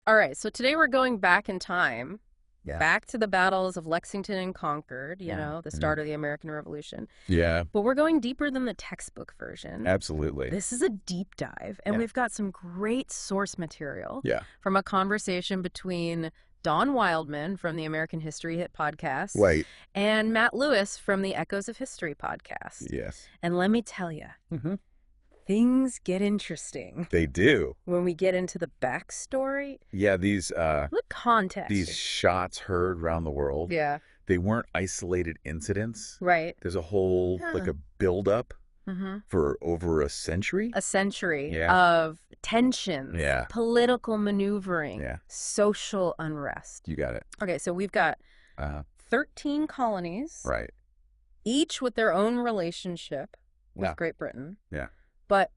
All right, so today we're going back in time, Yeah. back to the battles of Lexington and Concord, you Yeah. know, the start of the American Revolution. Yeah, But we're going deeper than the textbook version. absolutely. This is a deep dive, and Yeah. we've got some great source material Yeah. from a conversation between Don Wildman from the American History Hit podcast Right. and Matt Lewis from the Echoes of History podcast. Yes. And let me tell you, things get interesting They do. when we get into the backstory. Yeah, these The context. shots heard around the world, Yeah, they weren't isolated incidents. right. There's a whole, like a buildup Mm-hmm. for over a century. A century Yeah. of tensions, Yeah. political maneuvering, Yeah. social unrest. You got it. Okay, so we've got Uh, 13 colonies, right. each with their own relationship with Yeah. Great Britain. Yeah. But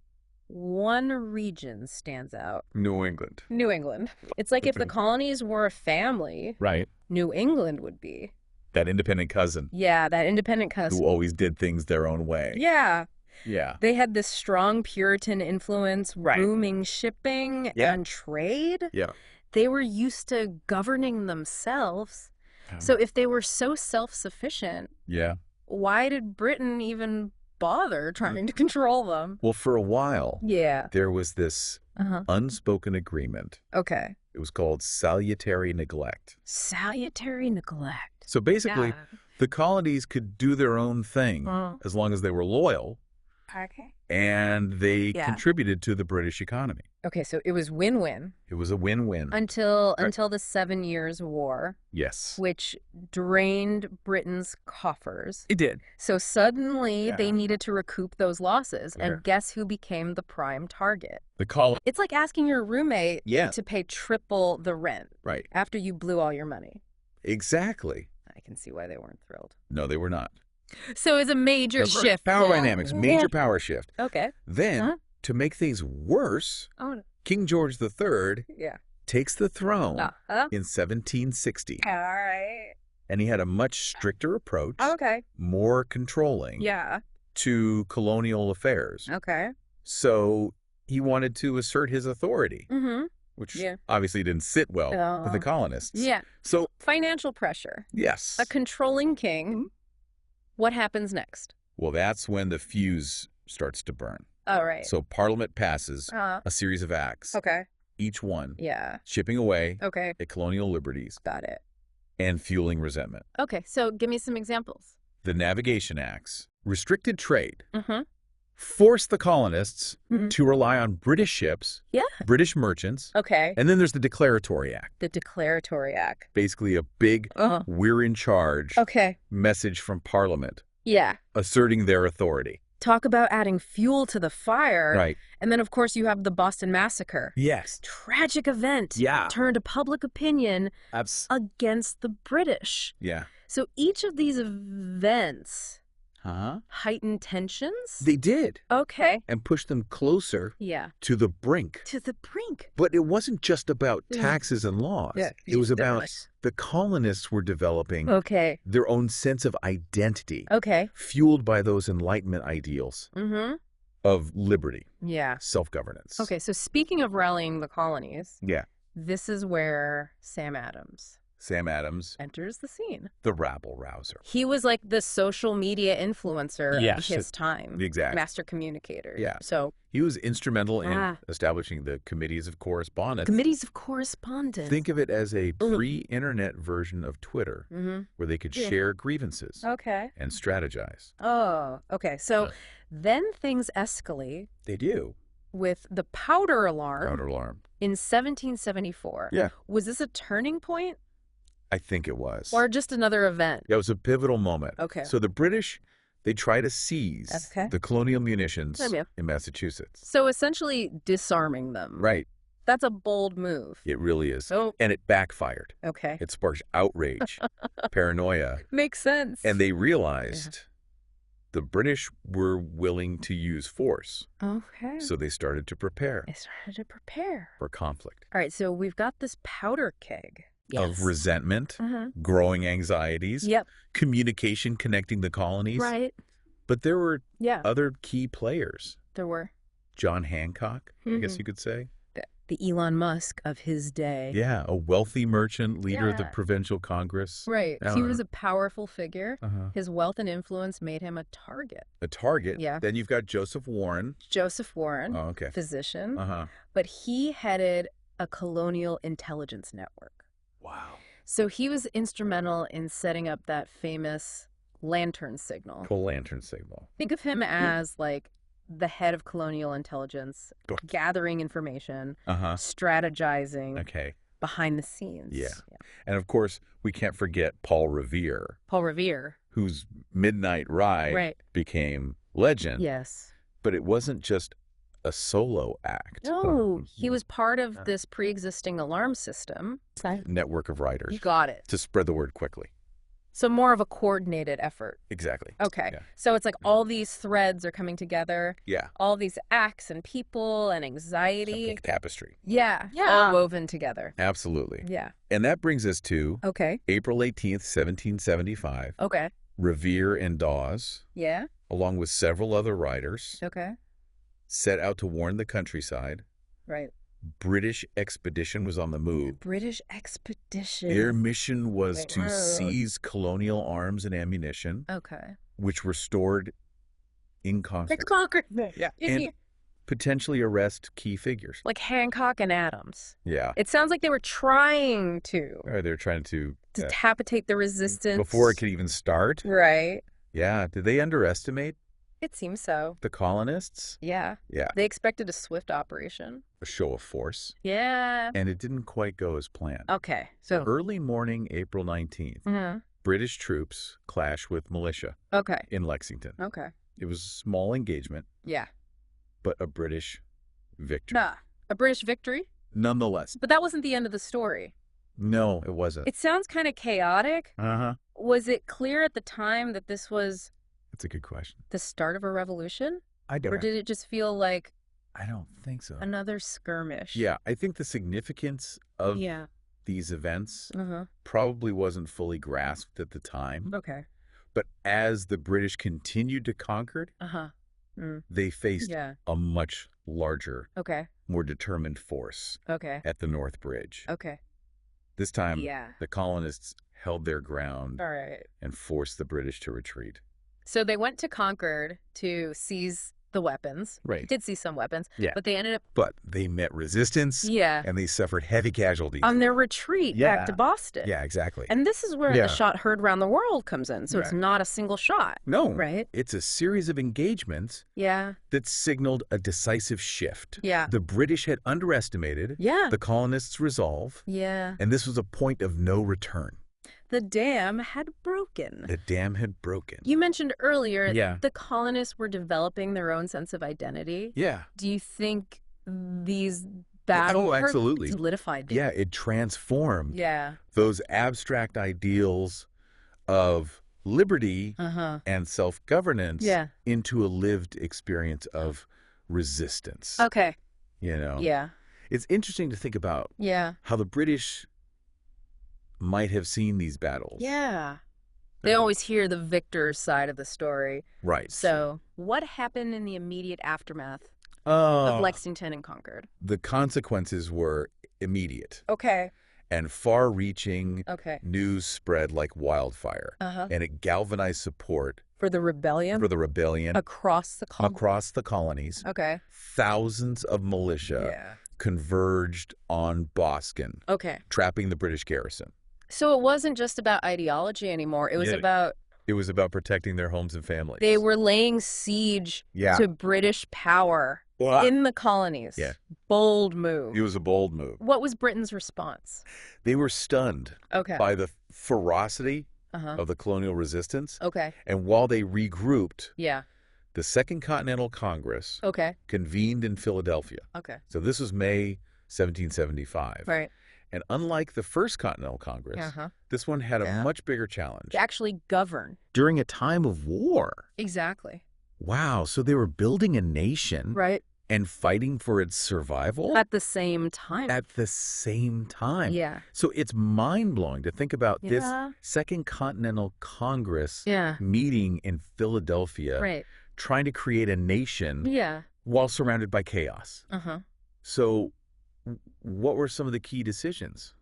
one region stands out. New England. New England. It's like if the Okay. colonies were a family, Right. New England would be. That independent cousin Yeah, that independent cousin. who always did things their own way. Yeah. Yeah. They had this strong Puritan influence, Right. booming shipping Yeah. and trade. Yeah. They were used to governing themselves. So if they were so self-sufficient, Yeah. why did Britain even bother trying to control them? Well, for a while, Yeah. there was this Uh-huh. unspoken agreement. Okay. It was called salutary neglect. Salutary neglect. So basically, the colonies could do their own thing Uh, as long as they were loyal okay. and they Yeah. contributed to the British economy. Okay, so it was win-win It was a win-win. until Right. until the 7 Years' War, Yes. which drained Britain's coffers. It did. So suddenly Yeah. they needed to recoup those losses. Yeah. And guess who became the prime target? The colony. It's like asking your roommate Yeah. to pay triple the rent Right. after you blew all your money. Exactly. I can see why they weren't thrilled. No, they were not. So it's a major shift. Power dynamics, major power shift. Okay. Then, Huh? to make things worse, Oh, King George III yeah. takes the throne Uh-huh. in 1760. All right. And he had a much stricter approach, Okay. more controlling Yeah. to colonial affairs. Okay. So he wanted to assert his authority, Mm-hmm. which Yeah. obviously didn't sit well with the colonists. Yeah. So, Financial pressure. yes. A controlling king. What happens next? Well, that's when the fuse starts to burn. All right. So Parliament passes Uh, a series of acts, okay. each one Yeah. chipping away Okay. at colonial liberties Got it. and fueling resentment. Okay. So give me some examples. The Navigation Acts restricted trade, Mm-hmm. forced the colonists Mhm. to rely on British ships, Yeah. British merchants, Okay. and then there's the Declaratory Act, The Declaratory Act. basically a big Uh-huh. we're in charge Okay. message from Parliament Yeah. asserting their authority. Talk about adding fuel to the fire. Right. And then, of course, you have the Boston Massacre. Yes. Tragic event. Yeah. Turned to public opinion Abs- against the British. yeah. So each of these events Huh? heightened tensions? They did. Okay. And pushed them closer Yeah. to the brink. To the brink. But it wasn't just about Yeah. taxes and laws. Yeah. It was about Definitely. the colonists were developing Okay. their own sense of identity, Okay. fueled by those Enlightenment ideals Mm-hmm. of liberty, Yeah. self-governance. Okay, so speaking of rallying the colonies, Yeah. this is where Sam Adams Sam Adams, enters the scene. the rabble-rouser. He was like the social media influencer Yes. of his time. Exactly. Master communicator. Yeah. So He was instrumental in Ah. establishing the committees of correspondence. committees of correspondence. Think of it as a pre-internet version of Twitter, Mm-hmm. where they could Yeah. share grievances Okay. and strategize. Oh, okay. So Yeah. then things escalate They do. with the powder alarm Counter alarm. in 1774. Yeah. Was this a turning point I think it was. or just another event? It was a pivotal moment. Okay. So the British, they try to seize Okay. the colonial munitions Yeah. in Massachusetts. So essentially disarming them. Right. That's a bold move. It really is. Oh, And it backfired. okay. It sparked outrage, paranoia, Makes sense. and they realized the British were willing to use force. Okay. So they started to prepare They started to prepare. for conflict All right, so we've got this powder keg. of resentment, Uh-huh. growing anxieties, Yep. communication connecting the colonies. Right. But there were Yeah. other key players. There were. John Hancock, I guess you could say. The Elon Musk of his day. Yeah, a wealthy merchant, leader of the Yeah. provincial congress. Right. I He don't was know. a powerful figure. Uh-huh. His wealth and influence made him a target. A target. Yeah. Then you've got Joseph Warren. Joseph Warren, Oh, okay. physician, Uh-huh. but he headed a colonial intelligence network. Wow. So he was instrumental in setting up that famous lantern signal. Cool lantern signal. Think of him as like the head of colonial intelligence, gathering information, strategizing, Okay. behind the scenes. Yeah. And of course, we can't forget Paul Revere, Paul Revere. whose Midnight Ride became legend. Yes. But it wasn't just a solo act. No, he was part of this pre-existing alarm system. Network of riders. You got it. To spread the word quickly. So more of a coordinated effort. Exactly. Okay. Yeah. So it's like all these threads are coming together. Yeah. All these acts and people and anxiety. A big tapestry. Yeah. All woven together. Absolutely. Yeah. And that brings us to April 18th, 1775. Okay. Revere and Dawes, Yeah. along with several other riders, Okay. set out to warn the countryside. Right. British expedition was on the move. British expedition. Their mission was to seize colonial arms and ammunition, which were stored in Concord. Concord. Yeah. And potentially arrest key figures. Like Hancock and Adams. Yeah. It sounds like they were trying to. Or they're trying to decapitate the resistance. Before it could even start. Right. Yeah. Did they underestimate? It seems so. The colonists? Yeah. Yeah. They expected a swift operation. A show of force. Yeah. And it didn't quite go as planned. Okay. So early morning, April 19th, British troops clash with militia in Lexington. Okay. It was a small engagement. Yeah. But a British victory. A British victory? Nonetheless. But that wasn't the end of the story. No, it wasn't. It sounds kind of chaotic. Uh-huh. Was it clear at the time that this was... That's a good question. The start of a revolution? I don't. Or did it just feel like... I don't think so. Another skirmish. Yeah, I think the significance of these events probably wasn't fully grasped at the time. Okay. But as the British continued to conquer, they faced a much larger, more determined force at the North Bridge. Okay. This time, the colonists held their ground All right. and forced the British to retreat. So they went to Concord to seize the weapons. Right. Did see some weapons. Yeah. But they ended up... But they met resistance. Yeah. And they suffered heavy casualties. On their retreat back to Boston. Yeah, exactly. And this is where the shot heard around the world comes in. So it's not a single shot. No. Right? It's a series of engagements that signaled a decisive shift. Yeah. The British had underestimated the colonists' resolve. Yeah. And this was a point of no return. The dam had broken. The dam had broken. You mentioned earlier the colonists were developing their own sense of identity. Yeah. Do you think these battles absolutely solidified it? Yeah, it transformed Yeah. those abstract ideals of liberty and self-governance into a lived experience of resistance. Okay. You know? Yeah. It's interesting to think about how the British might have seen these battles. Yeah. They always hear the victor's side of the story. Right. So what happened in the immediate aftermath of Lexington and Concord? The consequences were immediate. Okay. And far-reaching news spread like wildfire. And it galvanized support for the rebellion? Across the colonies. Okay. Thousands of militia converged on Boston. Okay. Trapping the British garrison. So it wasn't just about ideology anymore. It was about... It was about protecting their homes and families. They were laying siege to British power in the colonies. Yeah. Bold move. It was a bold move. What was Britain's response? They were stunned by the ferocity of the colonial resistance. Okay. And while they regrouped, the Second Continental Congress convened in Philadelphia. Okay. So this was May 1775. Right. And unlike the First Continental Congress, this one had a much bigger challenge. To actually govern. During a time of war. Exactly. Wow. So they were building a nation. Right. And fighting for its survival. At the same time. At the same time. Yeah. So it's mind-blowing to think about this Second Continental Congress meeting in Philadelphia. Right. Trying to create a nation. Yeah. While surrounded by chaos. So What were some of the key decisions?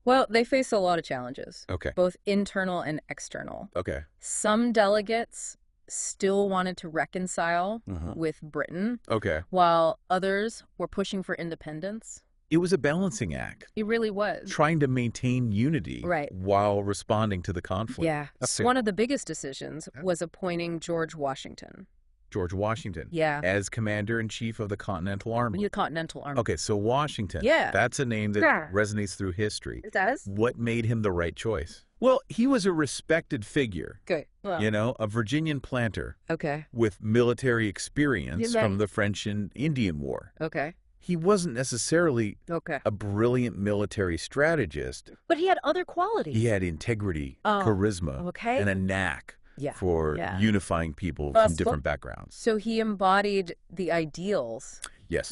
Well, they faced a lot of challenges. Okay. Both internal and external. Okay. Some delegates still wanted to reconcile with Britain. Okay. While others were pushing for independence. It was a balancing act. It really was. Trying to maintain unity while responding to the conflict. Yeah. One of the biggest decisions was appointing George Washington. George Washington. Yeah. As Commander-in-Chief of the Continental Army. The Continental Army. Okay, so Washington. Yeah. That's a name that resonates through history. It does? What made him the right choice? Well, he was a respected figure. Good. Well. You know, a Virginian planter. Okay. With military experience from the French and Indian War. Okay. He wasn't necessarily a brilliant military strategist. But he had other qualities. He had integrity, charisma, and a knack for unifying people from different backgrounds. So he embodied the ideals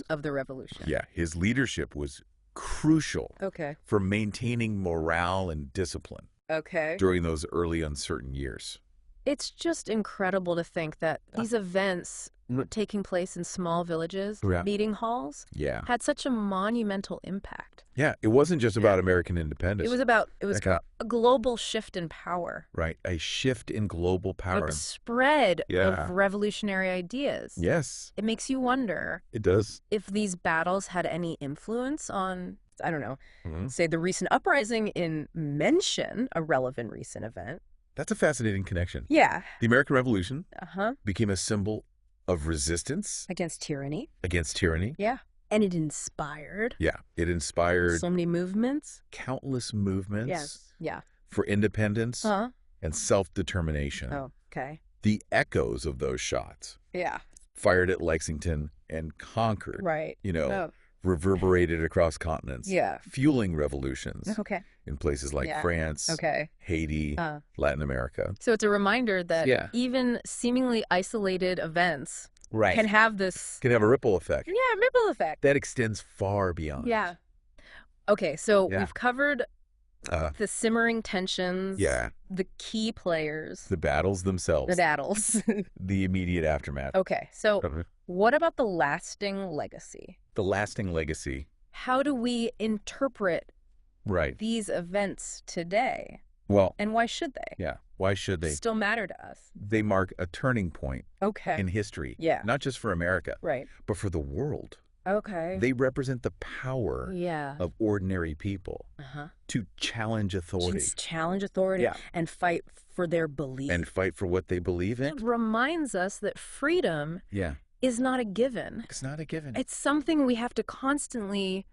of the revolution. Yeah, his leadership was crucial for maintaining morale and discipline during those early uncertain years. It's just incredible to think that these events taking place in small villages, meeting halls, had such a monumental impact. Yeah, it wasn't just about American independence. It was a global shift in power. Right, a shift in global power. A spread of revolutionary ideas. Yes. It makes you wonder. It does. If these battles had any influence on, I don't know, say the recent uprising in Mention, a relevant recent event. That's a fascinating connection. Yeah. The American Revolution became a symbol of resistance. Against tyranny. Against tyranny. Yeah. And it inspired. Yeah. It inspired. So many movements. Countless movements. Yes. Yeah. For independence and self-determination. Oh, okay. The echoes of those shots. Yeah. Fired at Lexington and Concord. Right. You know, reverberated across continents. Yeah. Fueling revolutions. Okay. In places like France, Haiti, Latin America. So it's a reminder that even seemingly isolated events can have this... Can have a ripple effect. Yeah, ripple effect. That extends far beyond. Yeah. Okay, so we've covered the simmering tensions, the key players. The battles themselves. The battles. The immediate aftermath. Okay, so what about the lasting legacy? The lasting legacy. How do we interpret these events today? Well, and why should they? Yeah, why should they? Still matter to us. They mark a turning point in history. Yeah. Not just for America, but for the world. Okay. They represent the power of ordinary people to challenge authority. Just challenge authority and fight for their belief. And fight for what they believe in. It reminds us that freedom is not a given. It's not a given. It's something we have to constantly...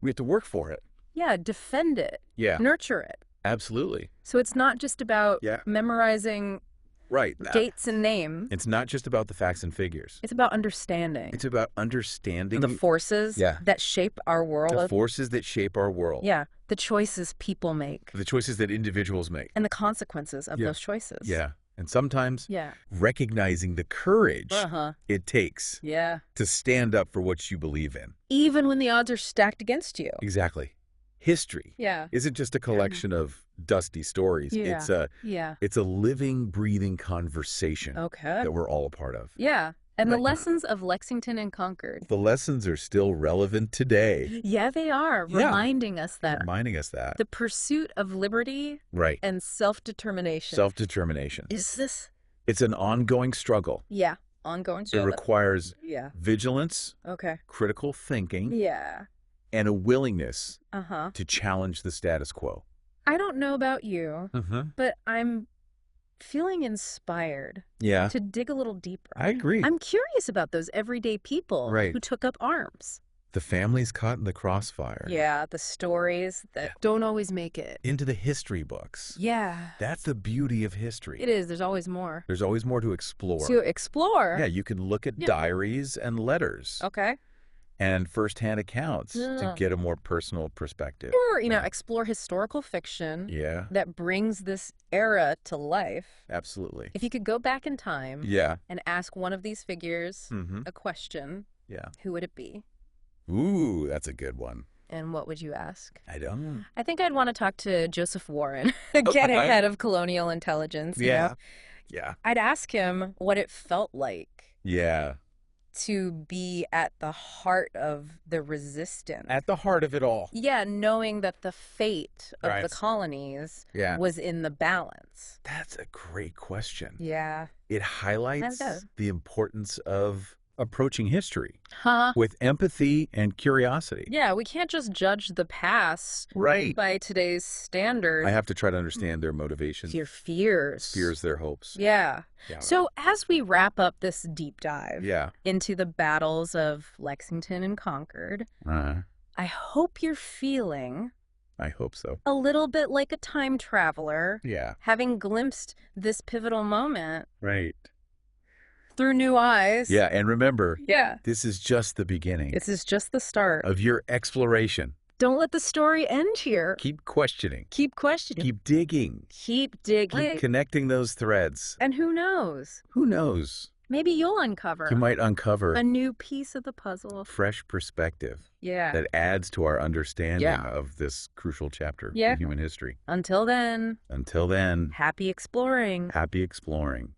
We have to work for it. Yeah, defend it. Yeah. Nurture it. Absolutely. So it's not just about memorizing dates and names. It's not just about the facts and figures. It's about understanding. It's about understanding the forces that shape our world. The forces that shape our world. Yeah. The choices people make. The choices that individuals make. And the consequences of those choices. Yeah. And sometimes recognizing the courage it takes to stand up for what you believe in. Even when the odds are stacked against you. Exactly. History isn't just a collection of dusty stories. It's a living, breathing conversation that we're all a part of. Yeah. And the lessons of Lexington and Concord. The lessons are still relevant today. Yeah, they are. Reminding us that. Reminding us that. The pursuit of liberty and self-determination. Self-determination. It's an ongoing struggle. Yeah, ongoing struggle. It requires vigilance, critical thinking, and a willingness to challenge the status quo. I don't know about you, but I'm feeling inspired to dig a little deeper. I agree. I'm curious about those everyday people who took up arms. The families caught in the crossfire. Yeah, the stories that don't always make it into the history books. Yeah. That's the beauty of history. It is. There's always more. There's always more to explore. To explore? Yeah, you can look at diaries and letters. Okay. And firsthand accounts to get a more personal perspective. Or, explore historical fiction that brings this era to life. Absolutely. If you could go back in time and ask one of these figures a question, who would it be? Ooh, that's a good one. And what would you ask? I don't know. I think I'd want to talk to Joseph Warren, getting head of colonial intelligence. You know? Yeah. I'd ask him what it felt like. Yeah. to be at the heart of the resistance. At the heart of it all. Yeah, knowing that the fate of the colonies was in the balance. That's a great question. Yeah. It highlights the importance of approaching history with empathy and curiosity. Yeah, we can't just judge the past by today's standards. I have to try to understand their motivations. Their fears. Fears, their hopes. Yeah. So as we wrap up this deep dive into the battles of Lexington and Concord, I hope you're feeling... I hope so. A little bit like a time traveler. Yeah. Having glimpsed this pivotal moment. Right. Through new eyes. Yeah, and remember, this is just the beginning. This is just the start. Of your exploration. Don't let the story end here. Keep questioning. Keep questioning. Keep digging. Keep digging. Keep connecting those threads. And who knows? Who knows? Maybe you'll uncover. You might uncover a new piece of the puzzle. Fresh perspective. Yeah. That adds to our understanding of this crucial chapter in human history. Until then. Until then. Happy exploring. Happy exploring.